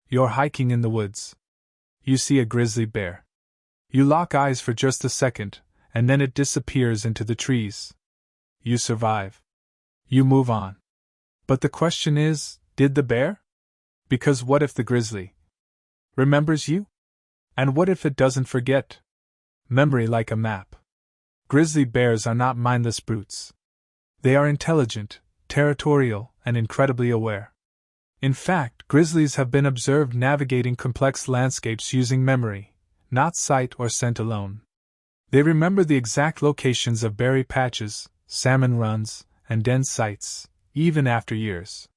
You're hiking in the woods. You see a grizzly bear. You lock eyes for just a second, and then it disappears into the trees. You survive. You move on. But the question is, did the bear? Because what if the grizzly remembers you? And what if it doesn't forget? Memory like a map. Grizzly bears are not mindless brutes. They are intelligent, territorial, and incredibly aware. In fact, grizzlies have been observed navigating complex landscapes using memory, not sight or scent alone. They remember the exact locations of berry patches, salmon runs, and den sites, even after years.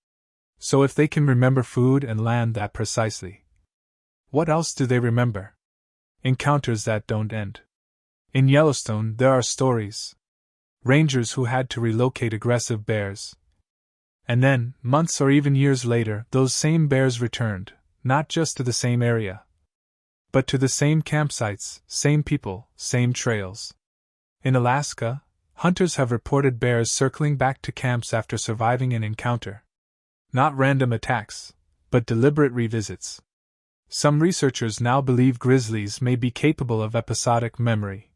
So if they can remember food and land that precisely, what else do they remember? Encounters that don't end. In Yellowstone, there are stories. Rangers who had to relocate aggressive bears. And then, months or even years later, those same bears returned, not just to the same area, but to the same campsites, same people, same trails. In Alaska, hunters have reported bears circling back to camps after surviving an encounter. Not random attacks, but deliberate revisits. Some researchers now believe grizzlies may be capable of episodic memory.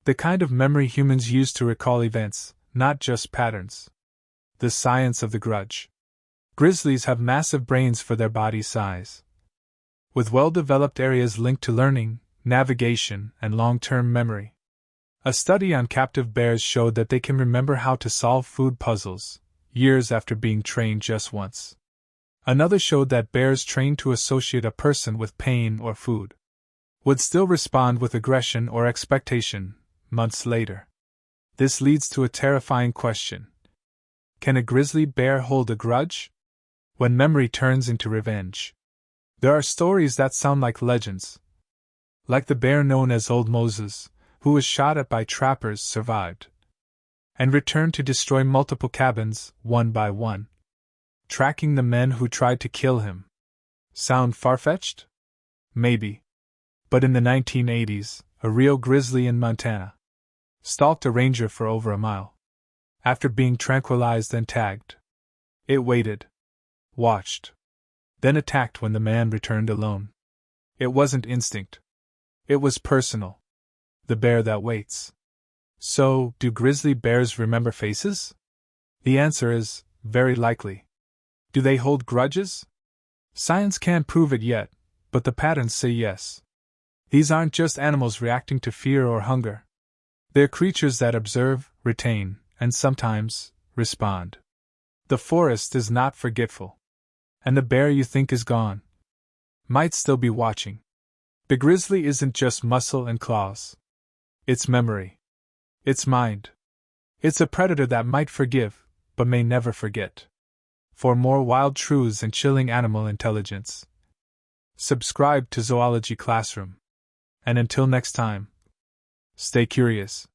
The kind of memory humans use to recall events, not just patterns. The science of the grudge. Grizzlies have massive brains for their body size, with well-developed areas linked to learning, navigation, and long-term memory. A study on captive bears showed that they can remember how to solve food puzzles, years after being trained just once. Another showed that bears trained to associate a person with pain or food would still respond with aggression or expectation, months later. This leads to a terrifying question. Can a grizzly bear hold a grudge? When memory turns into revenge. There are stories that sound like legends. Like the bear known as Old Moses, who was shot at by trappers, survived, and returned to destroy multiple cabins, one by one, tracking the men who tried to kill him. Sound far-fetched? Maybe. But in the 1980s, a real grizzly in Montana stalked a ranger for over a mile. After being tranquilized and tagged, it waited, watched, then attacked when the man returned alone. It wasn't instinct. It was personal. The bear that waits. So, do grizzly bears remember faces? The answer is, very likely. Do they hold grudges? Science can't prove it yet, but the patterns say yes. These aren't just animals reacting to fear or hunger. They're creatures that observe, retain, and sometimes, respond. The forest is not forgetful. And the bear you think is gone might still be watching. The grizzly isn't just muscle and claws. It's memory. It's mind. It's a predator that might forgive, but may never forget. For more wild truths and chilling animal intelligence, subscribe to Zoology Classroom. And until next time, stay curious.